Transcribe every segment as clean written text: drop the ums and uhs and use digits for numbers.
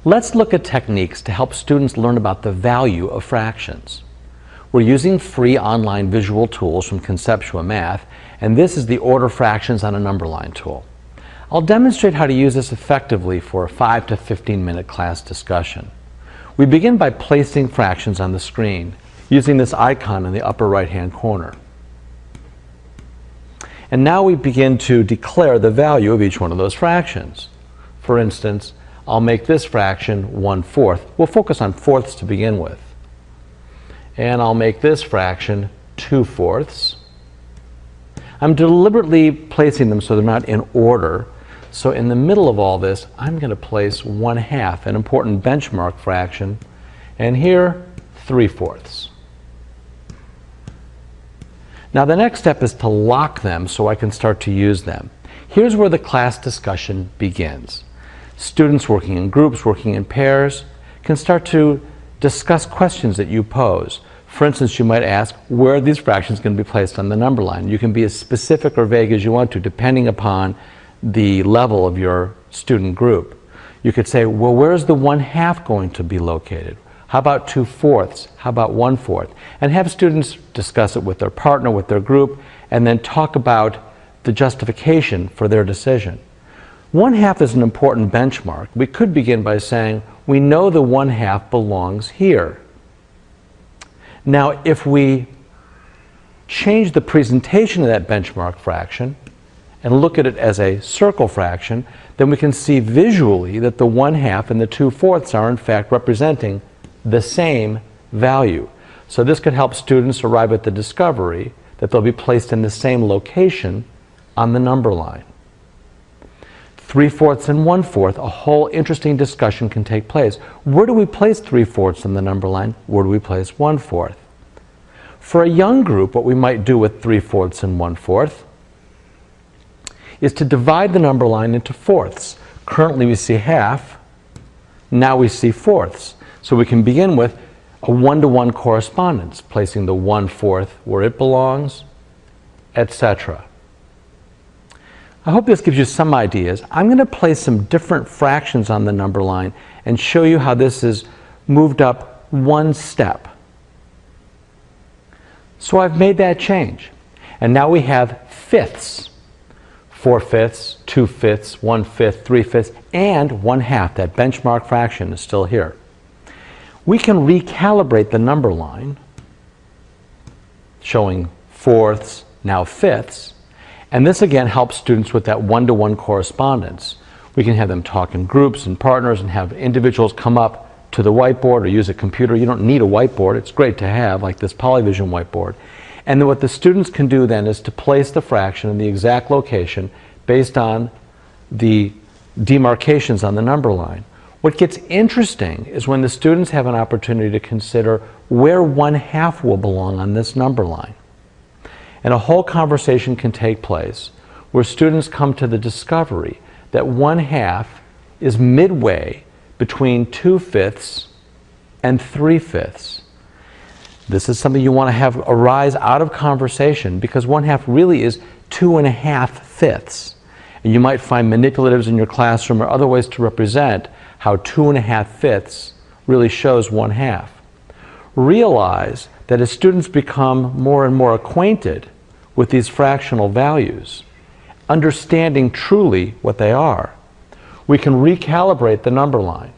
Let's look at techniques to help students learn about the value of fractions. We're using free online visual tools from Conceptuamath, and this is the Order Fractions on a Number Line tool. I'll demonstrate how to use this effectively for a 5 to 15-minute class discussion. We begin by placing fractions on the screen, using this icon in the upper right-hand corner. And now we begin to declare the value of each one of those fractions. For instance, I'll make this fraction 1/4. We'll focus on fourths to begin with. And I'll make this fraction 2/4. I'm deliberately placing them so they're not in order. So in the middle of all this, I'm going to place 1/2, an important benchmark fraction, and here 3/4. Now the next step is to lock them so I can start to use them. Here's where the class discussion begins. Students working in groups, working in pairs, can start to discuss questions that you pose. For instance, you might ask, where are these fractions going to be placed on the number line? You can be as specific or vague as you want to, depending upon the level of your student group. You could say, well, where's the 1/2 going to be located? How about 2/4? How about 1/4? And have students discuss it with their partner, with their group, and then talk about the justification for their decision. 1/2 is an important benchmark. We could begin by saying, we know the 1/2 belongs here. Now, if we change the presentation of that benchmark fraction and look at it as a circle fraction, then we can see visually that the 1/2 and the 2/4 are in fact representing the same value. So this could help students arrive at the discovery that they'll be placed in the same location on the number line. 3/4 and 1/4, a whole interesting discussion can take place. Where do we place 3/4 on the number line? Where do we place 1/4? For a young group, what we might do with 3/4 and 1/4 is to divide the number line into fourths. Currently we see half, now we see fourths. So we can begin with a 1-to-1 correspondence, placing the 1/4 where it belongs, etc. I hope this gives you some ideas. I'm going to place some different fractions on the number line and show you how this is moved up one step. So I've made that change. And now we have fifths. 4/5, 2/5, 1/5, 3/5, and 1/2. That benchmark fraction is still here. We can recalibrate the number line, showing fourths, now fifths. And this again helps students with that 1-to-1 correspondence. We can have them talk in groups and partners and have individuals come up to the whiteboard or use a computer. You don't need a whiteboard. It's great to have, like this Polyvision whiteboard. And then what the students can do then is to place the fraction in the exact location based on the demarcations on the number line. What gets interesting is when the students have an opportunity to consider where 1/2 will belong on this number line. And a whole conversation can take place where students come to the discovery that 1/2 is midway between 2/5 and 3/5. This is something you want to have arise out of conversation because 1/2 really is 2.5/5. And you might find manipulatives in your classroom or other ways to represent how 2.5/5 really shows 1/2. Realize that as students become more and more acquainted with these fractional values, understanding truly what they are, we can recalibrate the number line.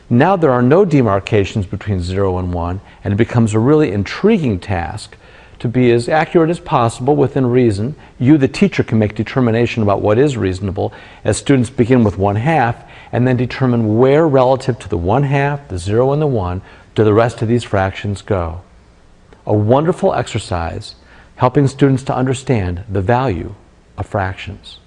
Now there are no demarcations between 0 and 1, and it becomes a really intriguing task to be as accurate as possible within reason. You, the teacher, can make determination about what is reasonable as students begin with 1/2 and then determine where relative to the 1/2, the 0, and the 1 do the rest of these fractions go. A wonderful exercise helping students to understand the value of fractions.